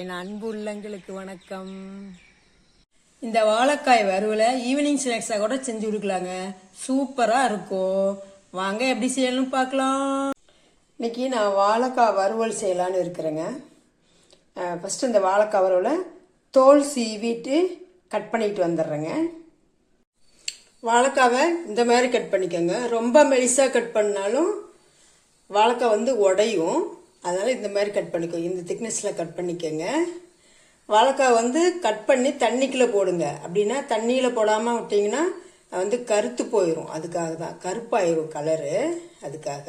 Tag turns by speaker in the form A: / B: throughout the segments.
A: என் அன்பு உள்ளங்களுக்கு வணக்கம். இந்த வாழைக்காய் வறுவலை ஈவினிங் ஸ்நாக்ஸாக கூட செஞ்சு கொடுக்கலாங்க. சூப்பராக இருக்கும். வாங்க எப்படி செய்யணும்னு பார்க்கலாம். இன்னைக்கு நான் வாழைக்காய் வறுவல் செய்யலான்னு இருக்கிறேங்க. ஃபஸ்ட்டு இந்த வாழைக்காய் வறுவலை தோல் சீவிட்டு கட் பண்ணிட்டு வந்துடுறேங்க. வாழைக்காவை இந்த மாதிரி கட் பண்ணிக்கோங்க. ரொம்ப மெலிசாக கட் பண்ணாலும் வாழைக்காய் உடையும். அதனால் இந்த மாதிரி கட் பண்ணிக்கோங்க. இந்த திக்னஸில் கட் பண்ணிக்கோங்க. வாழைக்காய் கட் பண்ணி தண்ணிக்குள்ளே போடுங்க. அப்படின்னா தண்ணியில் போடாமல் விட்டிங்கன்னா கருத்து போயிடும். அதுக்காக தான் கருப்பாயிரும் கலரு. அதுக்காக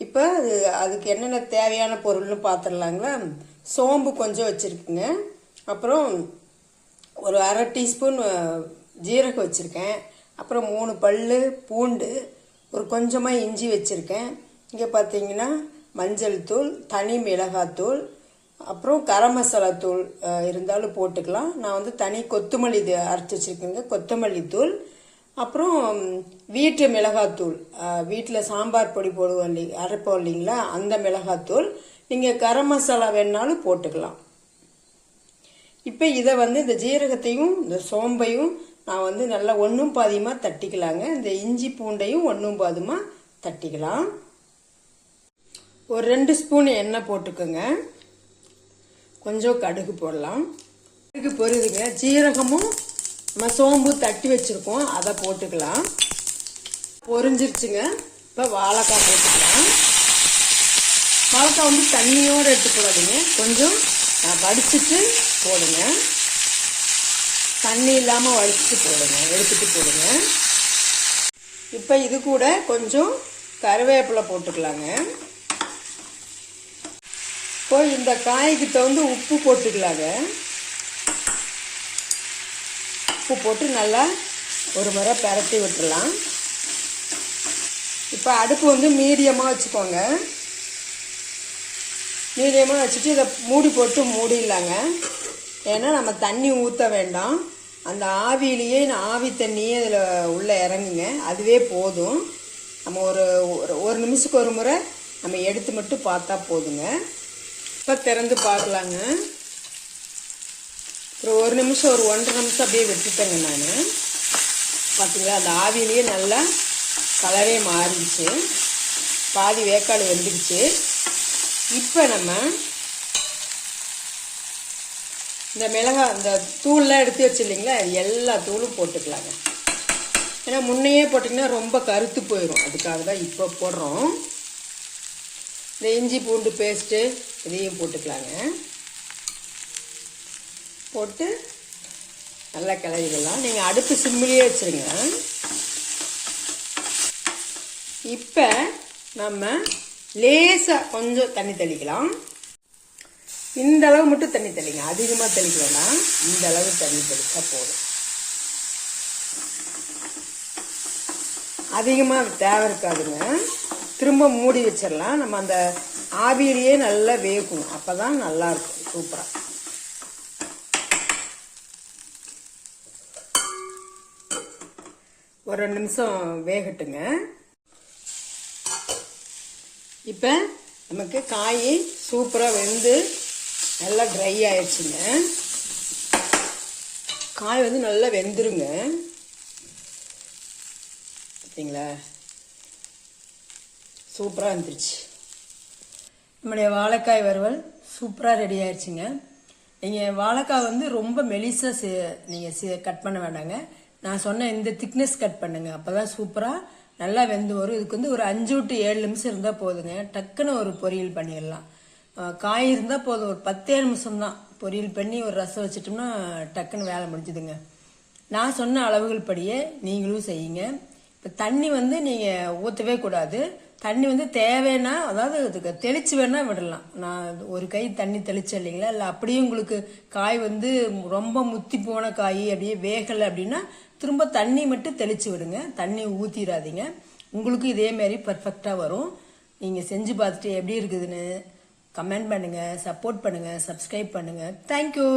A: இப்போ அதுக்கு என்னென்ன தேவையான பொருள்னு பார்த்துடலாங்களா. சோம்பு கொஞ்சம் வச்சுருக்குங்க. அப்புறம் ஒரு அரை டீஸ்பூன் ஜீரகம் வச்சுருக்கேன். அப்புறம் 3 பல்லு பூண்டு, ஒரு கொஞ்சமாக இஞ்சி வச்சுருக்கேன். இங்கே பார்த்தீங்கன்னா மஞ்சள் தூள், தனி மிளகாத்தூள், அப்புறம் கரம் மசாலா தூள் இருந்தாலும் போட்டுக்கலாம். நான் தனி கொத்தமல்லி அரைச்சி வச்சுருக்கேங்க, கொத்தமல்லி தூள். அப்புறம் வீட்டு மிளகாத்தூள், வீட்டில் சாம்பார் பொடி போடுவோம் அரைப்போம் இல்லைங்களா, அந்த மிளகாத்தூள். நீங்கள் கரம் மசாலா வேணுனாலும் போட்டுக்கலாம். இப்போ இதை இந்த ஜீரகத்தையும் இந்த சோம்பையும் நான் நல்லா ஒன்றும் பாதியமாக தட்டிக்கலாங்க. இந்த இஞ்சி பூண்டையும் ஒன்றும் பாதியமாக தட்டிக்கலாம். ஒரு 2 ஸ்பூன் எண்ணெய் போட்டுக்கோங்க. கொஞ்சம் கடுகு போடலாம். கடுகு பொரியுதுங்க. ஜீரகமும் நம்ம சோம்பு தட்டி வச்சுருக்கோம், அதை போட்டுக்கலாம். பொரிஞ்சிருச்சுங்க. இப்போ வாழைக்காய் போட்டுக்கலாம். வாழைக்காய் தண்ணியோடு எடுத்து போடாதீங்க, கொஞ்சம் வடிச்சிட்டு போடுங்க. தண்ணி இல்லாமல் வடிச்சிட்டு போடுங்க, எடுத்துட்டு போடுங்க. இப்போ இது கூட கொஞ்சம் கருவேப்பிலை போட்டுக்கலாங்க. இப்போ இந்த காய்க்கு தகுந்த உப்பு போட்டுக்கலாங்க. உப்பு போட்டு நல்லா ஒரு முறை பரட்டி விட்டுடலாம். இப்போ அடுப்பு மீடியமாக வச்சுக்கோங்க. மீடியமாக வச்சுட்டு இதை மூடி போட்டு மூடிடலாங்க. ஏன்னா நம்ம தண்ணி ஊற்ற வேண்டாம். அந்த ஆவியிலேயே ஆவி தண்ணியே அதில் உள்ளே இறங்குங்க, அதுவே போதும். நம்ம ஒரு நிமிஷத்துக்கு ஒரு முறை நம்ம எடுத்து மட்டும் பார்த்தா போதுங்க. இப்போ திறந்து பார்க்கலாங்க. ஒரு 1 நிமிஷம், ஒரு 1.5 நிமிஷம் அப்படியே விட்டுட்டேங்க நான். பார்த்தீங்களா, அந்த ஆவியிலேயே நல்லா கலரே மாறிடுச்சு. பாதி வேக்காடு வெந்துடுச்சு. இப்போ நம்ம இந்த மிளகாய், இந்த தூள்லாம் எடுத்து வச்சு இல்லைங்களா, எல்லா தூளும் போட்டுக்கலாங்க. ஏன்னா முன்னையே போட்டிங்கன்னா ரொம்ப கருத்து போயிடும். அதுக்காக தான் இப்போ போடுறோம். இந்த இஞ்சி பூண்டு பேஸ்ட்டு இதையும் போட்டுக்கலாங்க. போட்டு நல்லா கிளறிடலாம். நீங்கள் அடுப்பு சிம்மிலேயே வச்சுருங்க. இப்போ நம்ம லேசாக கொஞ்சம் தண்ணி தெளிக்கலாம். இந்த அளவு மட்டும் தண்ணி தெளிங்க, அதிகமாக தெளிக்க வேண்டாம். இந்த அளவு தண்ணி தெளிச்சா போதும். அதிகமாக தேவை இருக்காதுங்க. திரும்ப மூடி வச்சிடலாம். நம்ம அந்த ஆவியிலேயே நல்லா வேகும், அப்பதான் நல்லா இருக்கும். சூப்பரா ஒரு 2 நிமிஷம் வேகட்டுங்க. இப்ப நமக்கு காய் சூப்பரா வெந்து நல்லா ட்ரை ஆயிடுச்சுங்க. காய் நல்லா வெந்துருங்க. பார்த்தீங்களா, சூப்பராக வந்துருச்சு. நம்முடைய வாழைக்காய் வறுவல் சூப்பராக ரெடி ஆயிடுச்சுங்க. நீங்கள் வாழைக்காய் ரொம்ப மெலிசாக நீங்கள் கட் பண்ண வேண்டாங்க. நான் சொன்ன இந்த திக்னஸ் கட் பண்ணுங்க, அப்போ தான் சூப்பராக நல்லா வெந்து வரும். இதுக்கு ஒரு 5 to 7 நிமிஷம் இருந்தால் போதுங்க. டக்குன்னு ஒரு பொரியல் பண்ணிடலாம். காய் இருந்தால் போதும், ஒரு 10 நிமிஷம் தான். பொரியல் பண்ணி ஒரு ரசம் வச்சுட்டோம்னா டக்குன்னு வேலை முடிஞ்சுதுங்க. நான் சொன்ன அளவுகள் படியே நீங்களும் செய்யுங்க. இப்போ தண்ணி நீங்கள் ஊற்றவே கூடாது. தண்ணி தேவைன்னா, அதாவது அதுக்கு தெளிச்சு வேணா விடலாம். நான் ஒரு கை தண்ணி தெளிச்சேன் இல்லைங்களா, இல்லை அப்படியே உங்களுக்கு காய் ரொம்ப முத்தி போன காய் அப்படியே வேகலை அப்படின்னா திரும்ப தண்ணி மட்டும் தெளிச்சு விடுங்க. தண்ணி ஊற்றிடாதீங்க. உங்களுக்கு இதே மாதிரி பர்ஃபெக்டாக வரும். நீங்கள் செஞ்சு பார்த்துட்டு எப்படி இருக்குதுன்னு கமெண்ட் பண்ணுங்கள், சப்போர்ட் பண்ணுங்கள், சப்ஸ்கிரைப் பண்ணுங்கள். தேங்க்யூ.